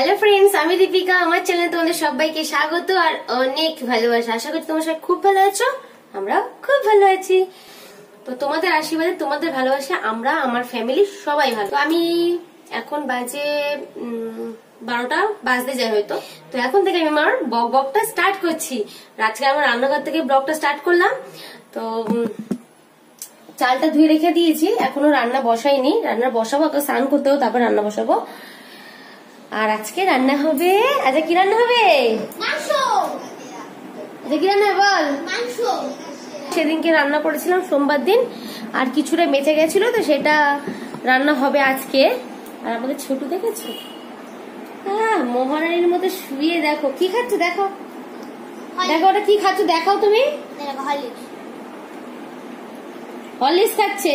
Hello friends, আমি দীপিকা। আমার চ্যানেলে তোমাদের সবাইকে স্বাগত আর অনেক ভালোবাসা। আশা করি তোমরা সবাই খুব ভালো আছো, আমরা খুব ভালো আছি। তো তোমাদের আশীর্বাদে, তোমাদের ভালোবাসা আমরা, আমার ফ্যামিলি সবাই ভালো। তো আমি এখন বাজে 12টা বাজতে যায় হয়তো। তো এখন থেকে আমি আমার ব্লগটা স্টার্ট করছি। আজকে আমার রান্নাঘর থেকে ব্লগটা স্টার্ট করলাম। তো চালটা ধুয়ে রেখে দিয়েছি, এখনো রান্না বসাইনি। রান্না বসাবো, স্নান করতে হবে, তারপর রান্না বসাবো। আর আজকে রান্না হবে, আজকে কি রান্না হবে? মাংস। আজকে কি রান্না হবে বল? মাংস। সেদিনকে রান্না করেছিলাম সোমবার দিন, আর কিছুটা বেঁচে গেছিল, তো সেটা রান্না হবে আজকে। আর আমাদের ছোট দেখেছো, মহারানীর মতো শুয়ে দেখো কি খাচ্ছ, দেখো দেখো ওটা কি খাচ্ছ, দেখাও তুমি। হরলিক্স খাচ্ছে।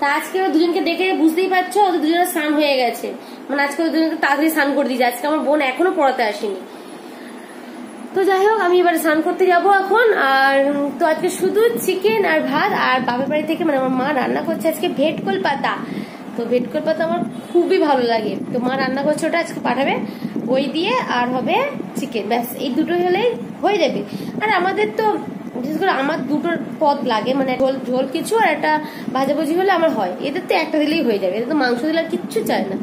তা আজকে দুজনকে দেখে বুঝতেই পারছো, ওদের দুজনে স্নান হয়ে গেছে। মানে আজকে দুজনকে তাড়াতাড়ি স্নান করে দিয়েছে। আজকে আমার বোন এখনো পড়াতে আসেনি। তো যাই হোক, আমি এবার স্নান করতে যাব এখন। আর তো আজকে শুধু চিকেন আর ভাত। আর বাপের বাড়ি থেকে মানে আমার মা রান্না করছে আজকে ভেটকল পাতা। তো ভেটকল পাতা আমার খুবই ভালো লাগে। তো মা রান্না করছে, ওটা আজকে পাঠাবে। ওই দিয়ে আর হবে চিকেন, ব্যাস এই দুটো হলেই হয়ে যাবে। আর আমাদের তো বিশেষ করে আমার দুটোর পদ লাগে, মানে ঝোল কিছু আর একটা ভাজাভুজি হলে আমার হয়। এদের তো একটা দিলেই হয়ে যাবে, এদের তো মাংস দিলে আর কিচ্ছু চায় না।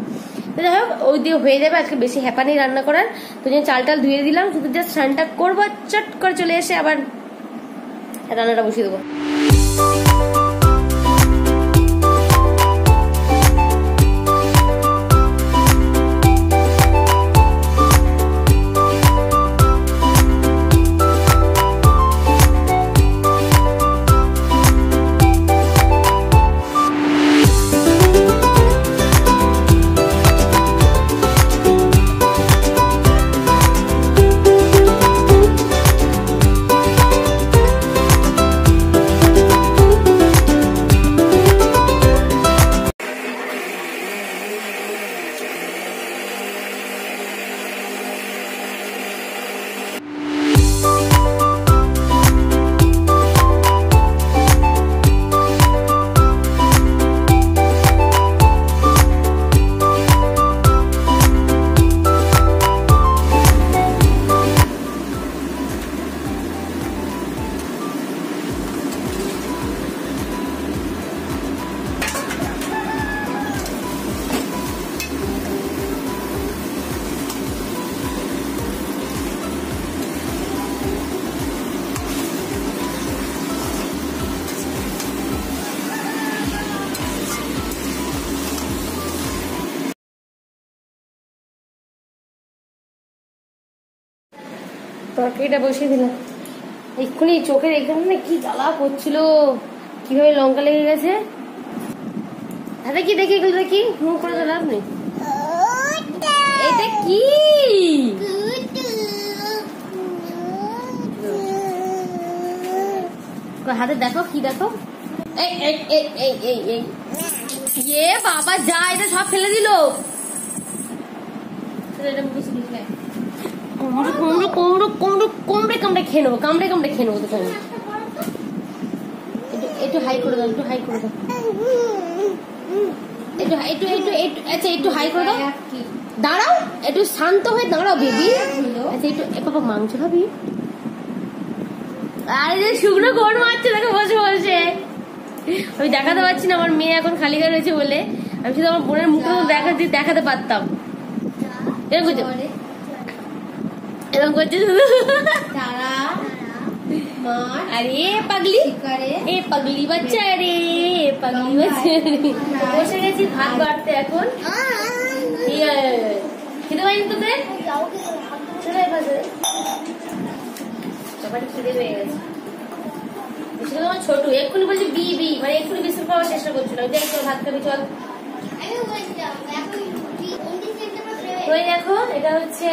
তো যাই হোক, ওই দিয়ে হয়ে যাবে। আজকে বেশি হ্যাপা নেই রান্না করার। তো চাল টাল ধুয়ে দিলাম, শুধু জাস্ট স্নানটা করবো, চট করে চলে এসে আবার রান্নাটা বসিয়ে দেবো। তরকারিটা বসিয়ে দিলাম। এক্ষুনি চোখের এখানে কি জ্বালা করছিল, কিভাবে লঙ্কা লেগে গেছে। হাতে কি দেখি, এগুলো দেখি, মুখ করে তো লাভ নেই। এটা কি? হাতে দেখো কি, দেখো। এ বাবা, যা, এটা সব ফেলে দিল। কামড়ে খেয়ে নেবো, কামড়ে খেয়ে নেবো। তো একটু হাই করে দাও, একটু হাই করে দাও, আচ্ছা একটু হাই করে দাও। দাঁড়াও, একটু শান্ত হয়ে দাঁড়াও বেবি। আচ্ছা একটু, বাবা মাংস খাবি? আরে যে শুকনো গোড় মারছে দেখো বসে বসে। আমি দেখাতে পারছি না, আমার মেয়ে এখন খালি গায়ে রয়েছে বলে। আমি শুধু আমার বোনের মুখটা দেখাতে পারতাম। এরকম করছে, এরকম করছে শুধু। আরে পাগলি, এ পাগলি বাচ্চা, রে পাগলি বাচ্চা। বসে গেছি ভাত বাড়তে এখন। খেতে পারিনি তোদের? খিদে পেয়ে গেছে। আমার ছোট এক্ষুনি বলছে বি বি, মানে এক্ষুনি বিস্কুট খাওয়ার চেষ্টা করছিল। ভাত খাবি চল। ওই দেখো, এটা হচ্ছে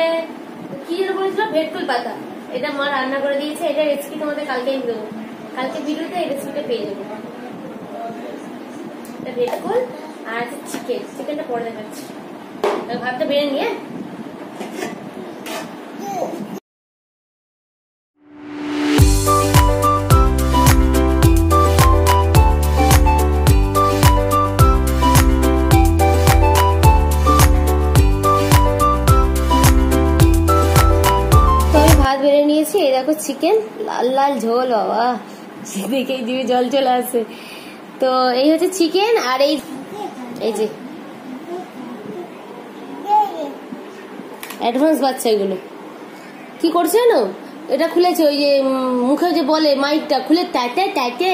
কি যেন বলেছিল, ভেটকল পাতা। এটা মা রান্না করে দিয়েছে। এটা রেসিপি তোমাদের কালকে দেবো, কালকে ভিডিওতে এই রেসিপিটা পেয়ে যাবো। এটা ভেটকল আর চিকেন, চিকেনটা পরে দেখাচ্ছি। ভাতটা বেড়ে নিয়ে এই দেখো চিকেন, লাল লাল ঝোল, বাবা দেখেই জিভে জল চলে আসে। তো এই হচ্ছে চিকেন, আর এই যে অ্যাডভান্স বাচ্চা এগুলো কি করছে না, এটা খুলেছে ওই যে মুখে যে বলে মাইকটা খুলে তাইতে তাইতে।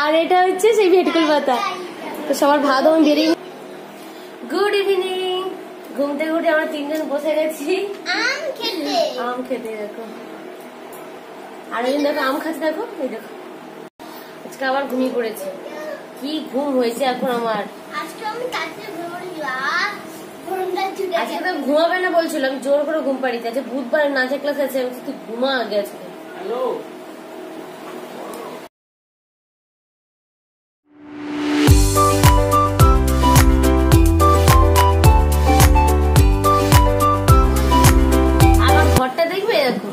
আর এটা হচ্ছে সেই ভেটকুল পাতা। তো সবার ভাত আমি বেরিয়ে। Good evening. ঘুম থেকে উঠে আমরা তিনজন বসে গেছি আম খেতে। দেখো আর ওই দেখো আম খাচ্ছে, দেখো এই দেখো। আজকে আবার ঘুমিয়ে পড়েছে, কি ঘুম হয়েছে এখন আমার। আজকে তো ঘুমাবে না বলছিল, আমি জোর করে ঘুম পাড়িতে। আজকে বুধবার নাচের ক্লাস আছে, তুই ঘুমা আগে আজকে। আমার ঘরটা দেখবে, দেখো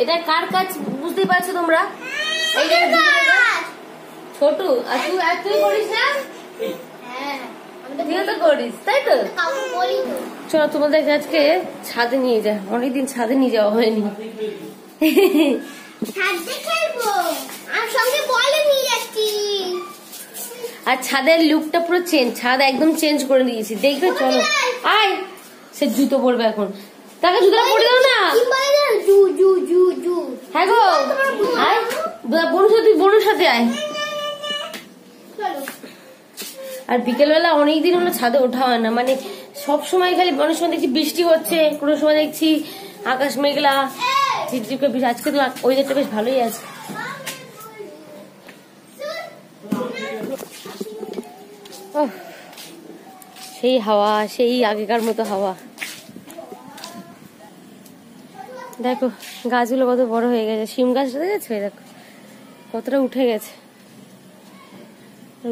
এটা কার কাজ বুঝতেই পারছো তোমরা। এই যে ছোট, আর তুই করিস না, তুইও তো করিস, তাই তো। চলো তোমাদের আজকে ছাদে নিয়ে যা, অনেকদিন ছাদে নিয়ে যাওয়া হয়নি। আর ছাদের লুকটা পুরো চেঞ্জ, ছাদ একদম চেঞ্জ করে দিয়েছি, দেখবে। চলো আয়, সে জুতো পরবে এখন, তাকে জুতো পরে দাও না। হ্যাঁ গো, আয় বোনের সাথে, বোনের সাথে আয়। আর বিকেলবেলা অনেকদিন হলো ছাদে ওঠা হয় না, মানে সব সময় খালি অনেক সময় দেখছি বৃষ্টি হচ্ছে, কোনো সময় দেখছি আকাশ মেঘলা ঝিপঝিপকে। আজকে তো ওয়েদারটা বেশ ভালোই আছে। সেই হাওয়া, সেই আগেকার মতো হাওয়া। দেখো গাছগুলো কত বড় হয়ে গেছে, শিম গাছটা দেখেছো, দেখো কতটা উঠে গেছে,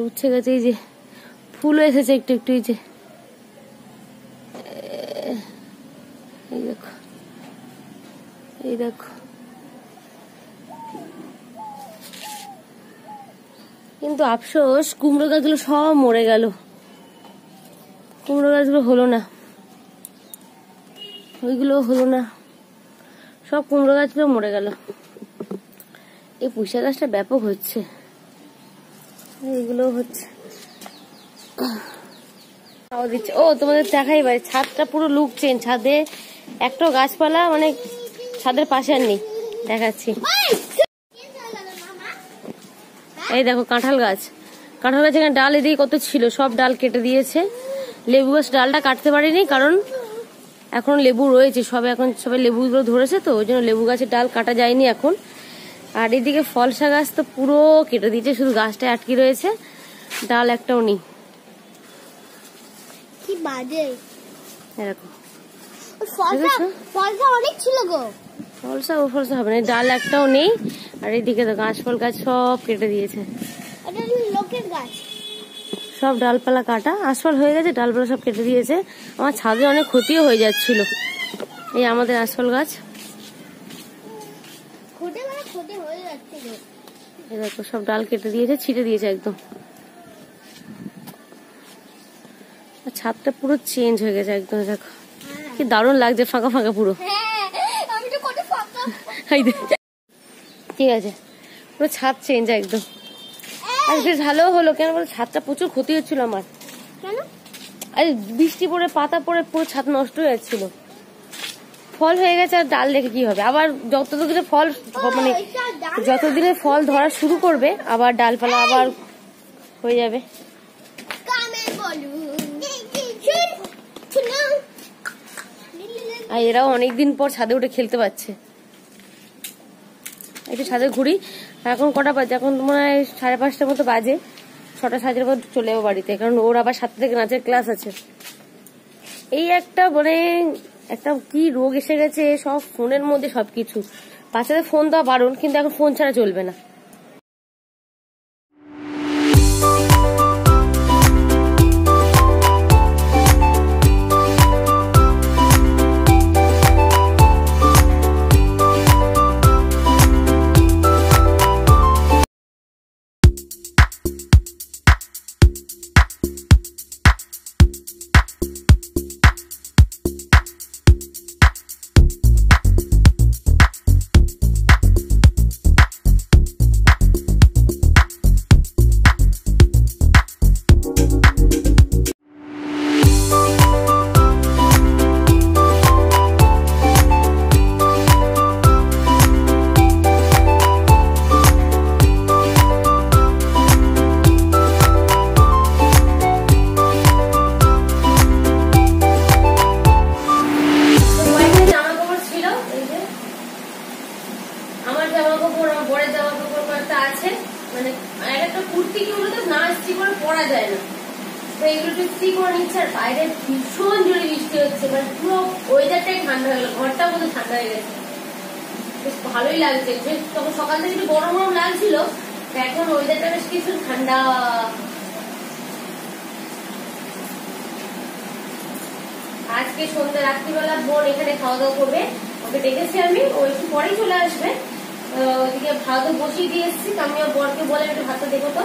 উঠে গেছে। এই যে ফুল এসেছে একটু একটু, এই যে এই দেখো, এই দেখো। কিন্তু আফসোস কুমড়ো গাছগুলো সব মরে গেল, কুমড়ো গাছগুলো হলো না, ওইগুলো হলো না, সব কুমড়ো গাছগুলো মরে গেল। এই পুঁইশাক গাছটা ব্যাপক হচ্ছে, এইগুলো হচ্ছে। ও তোমাদের দেখাই ভাই, ছাদটা পুরো লুক চেঞ্জ, ছাদে একটাও গাছপালা মানে ছাদের পাশে আর নেই, দেখাচ্ছি। এই দেখো কাঁঠাল গাছ, কাঁঠাল গাছ এখানে ডাল এদিকে কত ছিল, সব ডাল কেটে দিয়েছে। লেবু গাছ ডালটা কাটতে পারিনি, কারণ এখন লেবু রয়েছে, এখন সবাই লেবুগুলো ধরেছে, তো ওই জন্য লেবু গাছের ডাল কাটা যায়নি এখন। আর এদিকে ফলসা গাছ তো পুরো কেটে দিয়েছে, শুধু গাছটা আটকে রয়েছে, ডাল একটাও নেই। কি বাজে এরকম, ফলসা অনেক ছিল গো, ফলসা ও ফলসা হবে না, ডাল একটাও নেই। আর এদিকে তো গাছ ফল গাছ সব কেটে দিয়েছে, লোকের গাছ সব ডালপালা কাটা, আশফল হয়ে গেছে, ডালপালা সব কেটে দিয়েছে। আমার ছাদে অনেক ক্ষতিও হয়ে যাচ্ছিল। এই আমাদের আশফল গাছ, দেখো সব ডাল কেটে দিয়েছে, ছিটে দিয়েছে একদম। ছাদটা পুরো চেঞ্জ হয়ে গেছে একদম, দেখো কি দারুণ লাগছে, ফাঁকা ফাঁকা পুরো। ঠিক আছে, পুরো ছাদ চেঞ্জ একদম। আর বেশ ভালো হলো, কেন বলো ছাদটা প্রচুর ক্ষতি হচ্ছিল আমার, আরে বৃষ্টি পড়ে পাতা পড়ে পুরো ছাদ নষ্ট হয়ে যাচ্ছিল। ফল হয়ে গেছে, আর ডাল রেখে কি হবে, আবার যতদিনে ফল মানে যতদিনে ফল ধরা শুরু করবে আবার ডালপালা আবার হয়ে যাবে। আর এরাও অনেকদিন পর ছাদে উঠে খেলতে পারছে। একটু ছাদে ঘুরি। এখন কটা বাজে, এখন মনে হয় 5:30টার মতো বাজে, 6টা 7টার মতো চলে যাবো বাড়িতে, কারণ ওর আবার 7টা থেকে নাচের ক্লাস আছে। এই একটা মানে একটা কি রোগ এসে গেছে, সব ফোনের মধ্যে সবকিছু। বাচ্চাদের ফোন দেওয়া বারণ, কিন্তু এখন ফোন ছাড়া চলবে না। এগুলো একটু ইস্ত্রি করে নিচ্ছে। আর বাইরে ভীষণ জোরে বৃষ্টি হচ্ছে, মানে পুরো ওয়েদারটাই ঠান্ডা হয়ে গেল, ঘরটাও কিন্তু ঠান্ডা হয়ে গেছে, বেশ ভালোই লাগছে। বেশ তখন সকাল থেকে একটু গরম গরম লাগছিল, এখন ওয়েদারটা বেশ কিছু ঠান্ডা। আজকে সন্ধ্যা রাত্রিবেলা বোন এখানে খাওয়া দাওয়া করবে, ওকে ডেকেছি আমি, ও একটু পরেই চলে আসবে। ওইদিকে ভাত বসিয়ে দিয়ে এসেছি, আমি বরকে বলে একটু ভাতটা দেখো তো।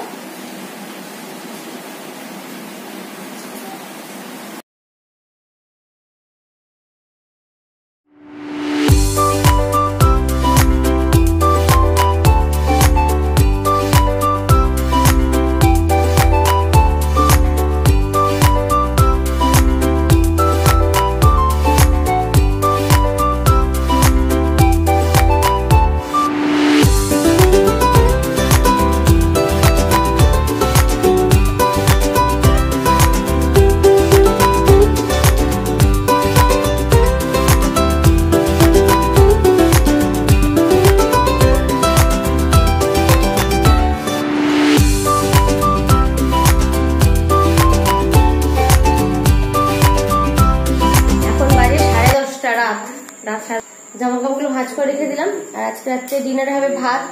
জামা কাপড়গুলো ভাঁজ করে রেখে দিলাম। আর আজকে রাত্রে ডিনারে হবে ভাত,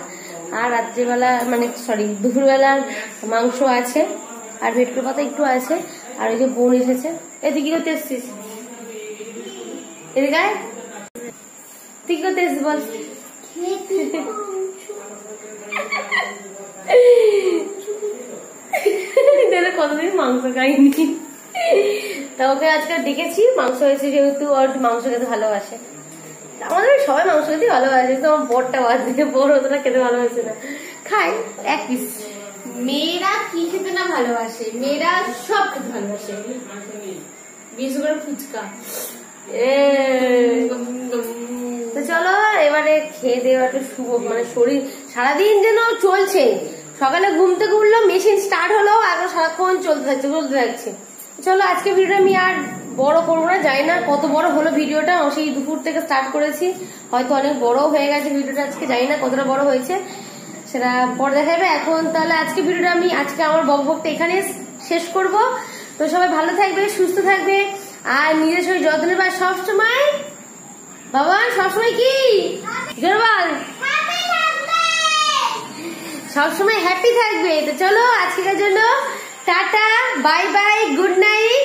আর রাত্রিবেলা মানে দুপুরবেলার মাংস আছে, আর ভেটকুর পাতা একটু আছে। আর ওই যে বোন এসেছে, এদিকে কি করতে এসছিস? এদিকে তুই কি করতে এসছিস বল? কতদিন মাংস খাইনি, তা ওকে আজকে ডেকেছি, মাংস হয়েছে যেহেতু, আর মাংস খেতে ভালোবাসে। আমাদের সবাই মাংস খেতে ভালোবাসে, তো আমার বরটা বাদ দিয়ে, বর অতটা খেতে ভালোবাসে না, খায় এক পিস। মেয়েরা কি খেতে না ভালোবাসে? মেয়েরা সব খেতে ভালোবাসে, বিশেষ করে ফুচকা। তো চলো এবারে খেয়ে দেওয়া একটু শুভ, মানে শরীর সারাদিন যেন চলছে। সকালে ঘুম থেকে উঠলো, মেশিন স্টার্ট হলো, এখন সারাক্ষণ চলতে থাকছে। চলো আজকে ভিডিওটা আমি আর বড় করবো না, জানি না কত বড় হলো ভিডিওটা, সেই দুপুর থেকে স্টার্ট করেছি, হয়তো অনেক বড় হয়ে গেছে ভিডিওটা আজকে, জানি না কতটা বড় হয়েছে, সেটা পরে দেখা যাবে। এখন তাহলে আজকে ভিডিওটা আমি আমার বকবকটা এখানে শেষ করব। তো সবাই ভালো থাকবে, সুস্থ থাকবে, আর নিজের শরীর যত্ন নেবে, সবসময় বাবা সবসময় কি সবসময় হ্যাপি থাকবে। তো চলো আজকের জন্য tata, bye bye, good night.